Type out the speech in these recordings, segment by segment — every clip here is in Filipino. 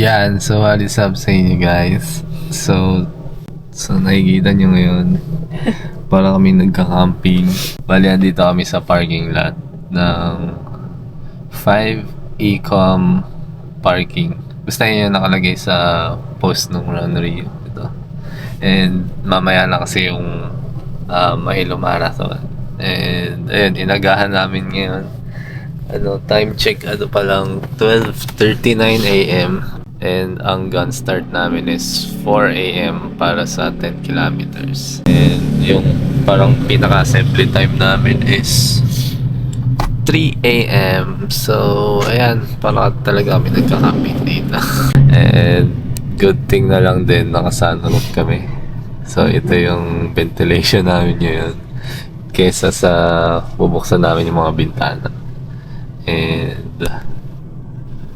Yan, so what is up sa inyo guys? So nakikita nyo ngayon, para kami nagka-camping. Bali, andito kami sa parking lot ng 5 Ecom Parking. Basta yun yung nakalagay sa post ng runway ito. And mamaya na kasi yung Mahilo Marathon. And ayun, inagahan namin ngayon. Time check, pa lang 12:39 AM. And ang gun start namin is 4 AM para sa 10 kilometers. And yung parang pinaka-assembly time namin is 3 AM. So, ayan, para talaga kami nagka-camping dito. And good thing na lang din, naka-sunroof kami. So, ito yung ventilation namin ngayon. Kesa sa bubuksan namin yung mga bintana. And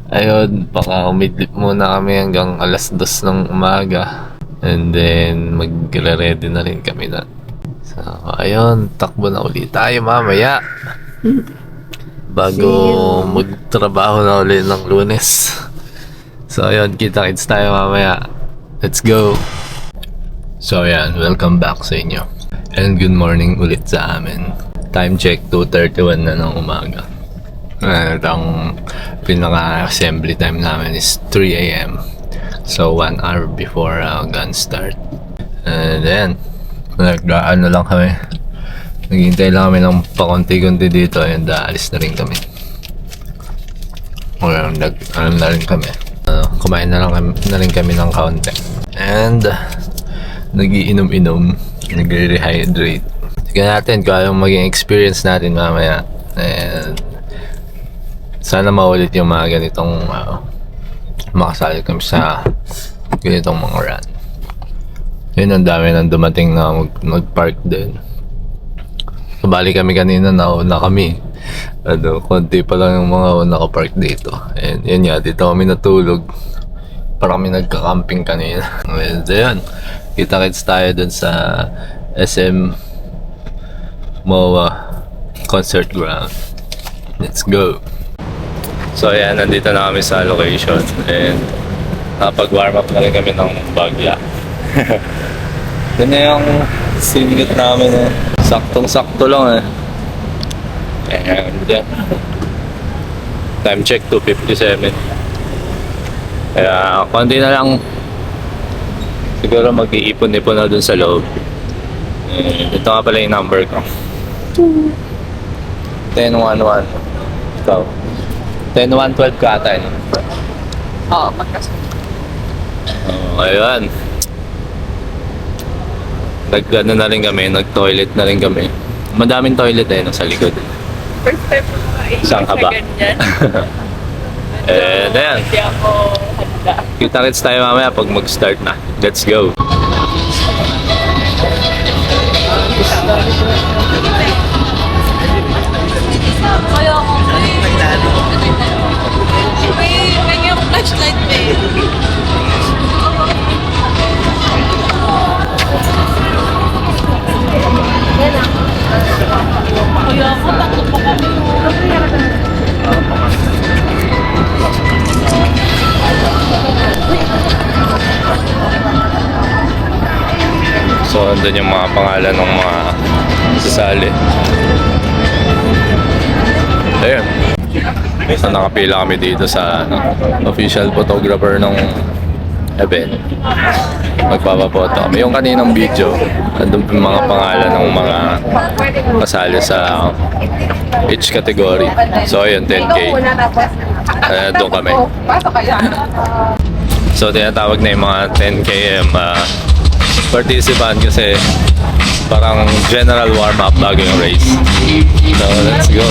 ayun, baka umidlip muna kami hanggang alas 2 ng umaga. And then magre-ready na rin kami na. So ayun, takbo na ulit tayo mamaya bago magtrabaho na ulit ng Lunes. So ayun, kita-kits tayo mamaya. Let's go. So ayan, welcome back sa inyo. And good morning ulit sa amin. Time check, 2:31 na ng umaga. At ang pinaka-assembly time namin is 3 AM. So 1 hour before gun start. And then nag-ano lang kami, naghihintay lang kami ng pakunti-kunti dito. And alis na rin kami. Ano na rin kami, kumain na rin kami ng kaunti. And nagiinom-inom, nagre-rehydrate. Tignan natin kung anong maging experience natin mamaya. And sana maulit yung mga ganitong makasali kami sa ganitong mga run. Yun, ang dami nang dumating na mag-park din. Kabali kami kanina, nauna kami. Konti pa lang yung mga nakapark dito. And yun nga, dito kami natulog. Para kami nagka-camping kanina. And yun, kita-kits tayo dun sa SM MOA Concert Ground. Let's go! So ayan, nandito na kami sa location. And napag-warm up na rin kami ng bagya. Yun na yung singgit namin. Saktong-sakto lang And yeah. Time check, 2:57. Kaya konti na lang. Siguro mag-iipon-ipon na dun sa loob. And ito nga pala yung number ko. 1011. Ikaw. 10-1-12 ka ata yun. Oo, magkasunod. Ayun. Nag-ano na rin kami, nag-toilet na rin kami. Madaming toilet sa likod. First time ko makain Saan ka ba? sa ganyan. And ayan. Hindi ako handa. Kita-kits tayo mamaya pag mag-start na. Let's go! Kaya ako, may flashlight Kaya ako, takot pa kami. So, andun yung mga pangalan ng mga sasali. Ayun. So, nakapila kami dito sa official photographer ng event. Magpapapoto kami. Yung kaninang video, andun yung mga pangalan ng mga kasali sa each category. So, ayun, 10K. Doon kami. So, tinatawag na yung mga 10K participant kasi parang general warm-up bago yung race. So, let's go.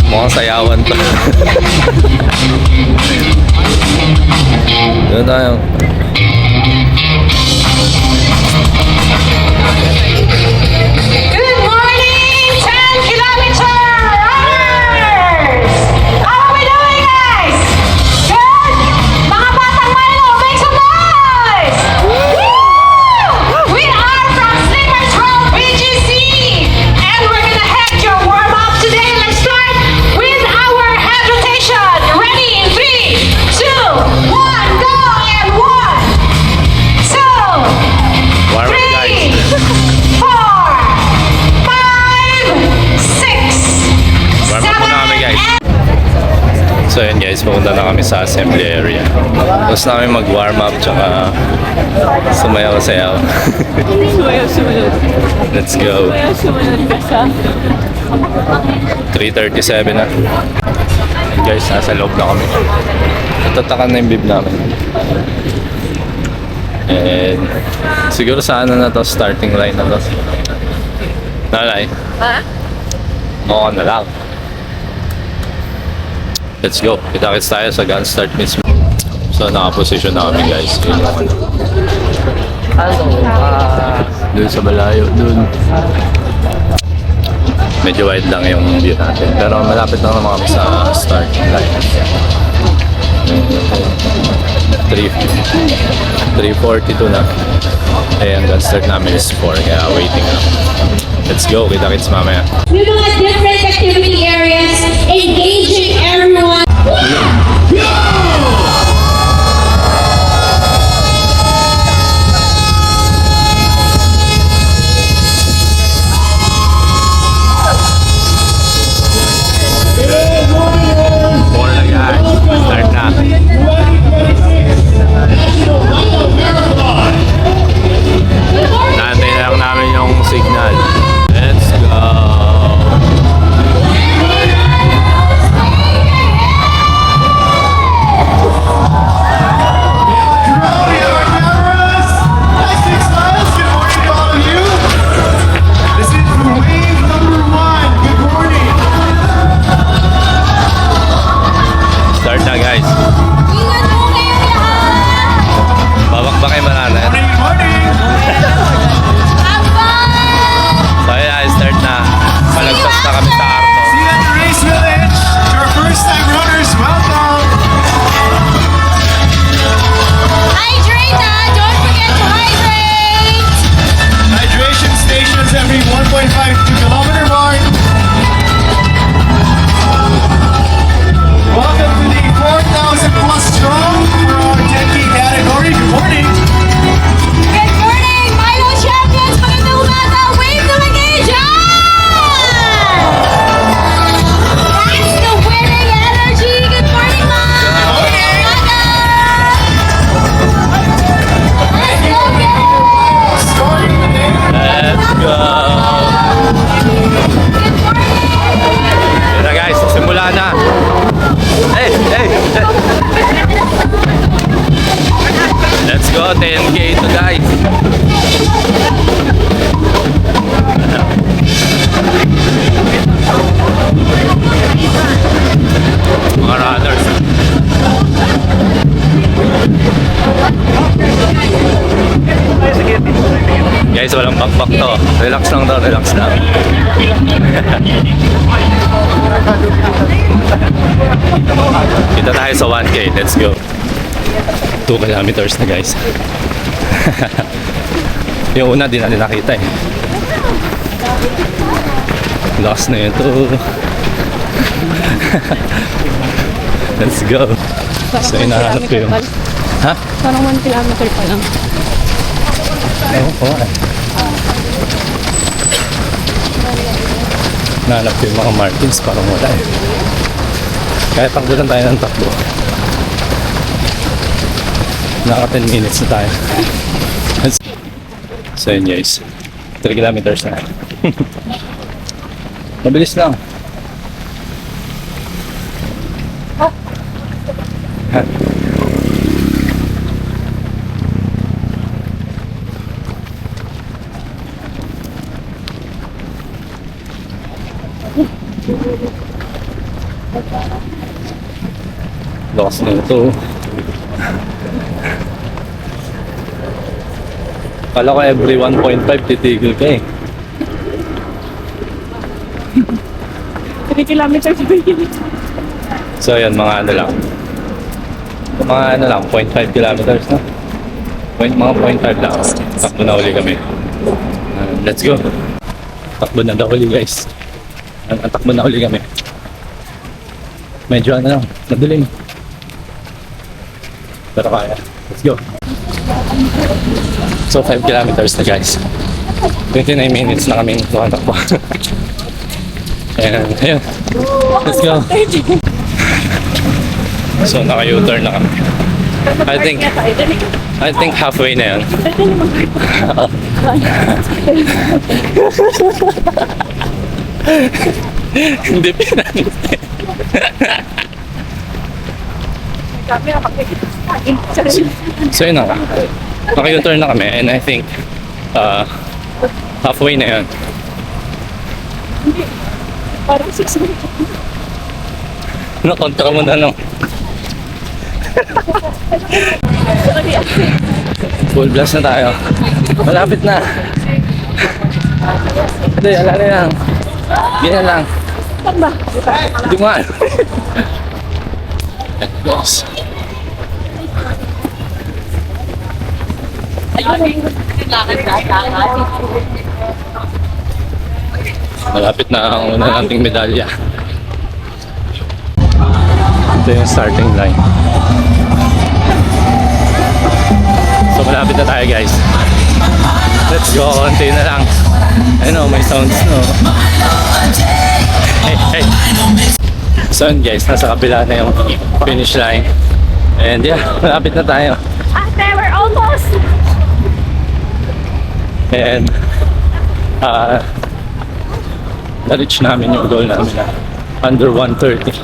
Mukhang sayawan pa. Doon tayo. Good morning, 10 kilometer runners! How are we doing, guys? Good? Mga batang Milo, make some noise! Woo! We are from Slippers Road BGC, and we're gonna head your warm up today. Let's start with our head rotation. Ready in 3, 2, 1, go! So yun guys, pumunta na kami sa assembly area. Tapos namin mag-warm up tsaka sumayaw-sayaw. Sumayaw-sumunod. Let's go. Sumayaw-sumunod ka sa... 3:37 na. And guys, nasa loob na kami. Natatakan na yung bib namin. And siguro sa ano na to, starting line na to. Nalay. Ha? Oo na lang. Let's go. Kita-kits tayo sa gun start mismo. So naka-position na kami guys. Yun yung ano. Doon sa malayo, doon. Medyo wide lang yung view natin. Pero malapit lang naman kami sa start line. 3:42 na. Ayan, gun start namin is 4. Kaya waiting lang. Let's go. Kita-kits mamaya. May mga different activity areas, engaging everyone. Four na guys. Start na. Naantay na lang namin yung signal. Let's go. Start na guys. Babakbakay mo na natin. So yeah, start na. Palagpas na kami sa Arto. See you at the Race Village. Your first time runners, welcome. Hydrate, don't forget to hydrate. Hydration stations every 1.5 to kilometer mark. Welcome to the 4,000 plus strong for our 10K category. Good morning. Good morning, Milo champions. Magandang umaga. Wave to engage. That's the winning energy. Good morning, Mom. Good umaga. Let's go, guys. Starting the day. Let's go. Good morning. Yun na guys, simula na. Hey, hey. Let's go, 10K to guys. Mga runners. Guys, walang bakbak to. Relax lang to, relax lang. Kita tayo sa 1K, let's go. 2 kilometers na guys. Yung una di natin nakita eh. Lost na yun to. Let's go. So inahanap ko yung... Ha? Parang 1 kilometer pa lang. Ewan ko eh. Nahanap ko yung mga Martins, parang wala eh. Kaya takbo lang tayo ng takbo. Naka 10 minutes na tayo. So yun guys, 3 kilometers na. Mabilis lang. Lakas na ito. Kala ko every 1.5 titigil ka eh. 3 kilometers pa yun. So yan, mga ano lang. Mga ano lang, 0.5 kilometers na. Mga 0.5 lang. Takbo na uli kami. Let's go. Takbo na daw uli guys. Takbo na uli kami. Medyo ano lang, madilim. Pero kaya. Let's go. So 5 kilometers na guys. 29 minutes na kaming tumatakbo. And ayun. Let's go. So naka-U-turn na kami. I think halfway na yun. Hindi pinanit. So yun na. Naka-U-turn na kami and I think halfway na yun. Parang 6 minutes. Nakontra mo na no. Full blast na tayo. Malapit na. Hindi, ala na lang. Ganyan lang. Saan ba? Hindi mo alam. Yes. Malapit na ang una nating medalya. Ito yung starting line. So malapit na tayo guys. Let's go, konti na lang. I know, may sounds no. Hey. So yun guys, nasa kabila na yung finish line. And yeah, malapit na tayo. Ate, we're almost! And na-reach namin yung goal namin na under 130.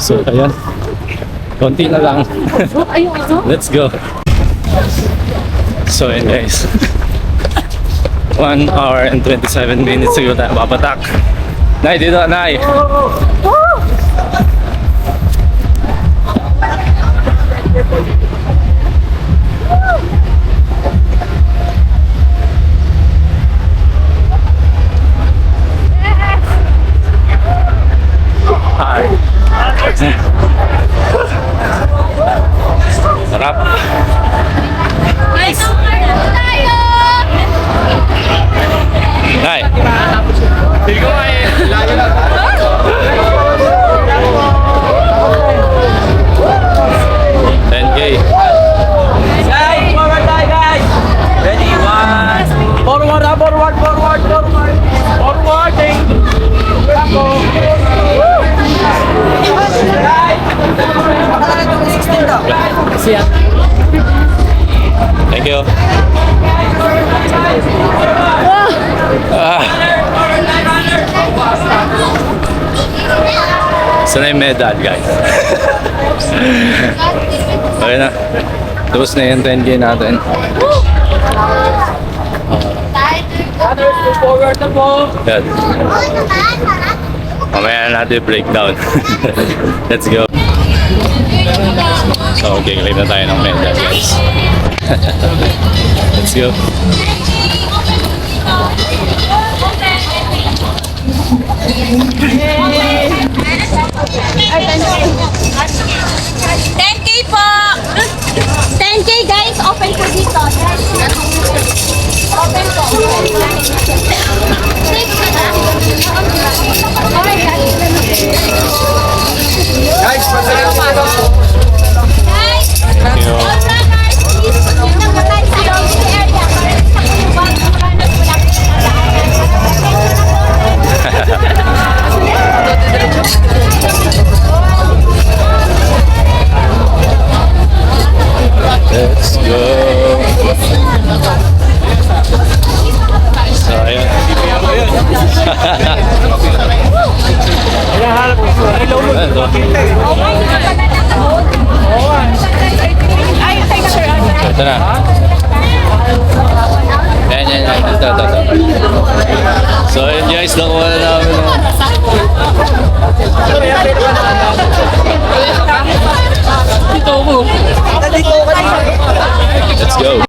So ayan, konti na lang. Let's go. So yun guys, 1 hour and 27 minutes ago tayo papatak. Nay, dito Nay. Hi. Sarap. Nay. Feel ko nga eh. Layo na. 10K. Guys, forward tayo guys! Ready, one. Forward, forward, forward, forward. Forwarding. Ako. Thank you. Sana yung medal, guys. Okay na. Tapos na yung 10K natin. Forward na po. Yan. Mamaya na natin breakdown. Let's go. So, claim na tayo ng medal, guys. Let's go. $10K po! 10K guys, open po dito. Open po. Safe ka na? Okay guys. Guys, pasalamat po. Guys, Thank you. all runners, please yun lang po tayo sa lounge area para sa kubang runners wala Let's go. So, ayun. Ito. Ito na. Yan. Ito. So, ayun guys, nakuha na namin. Let's go.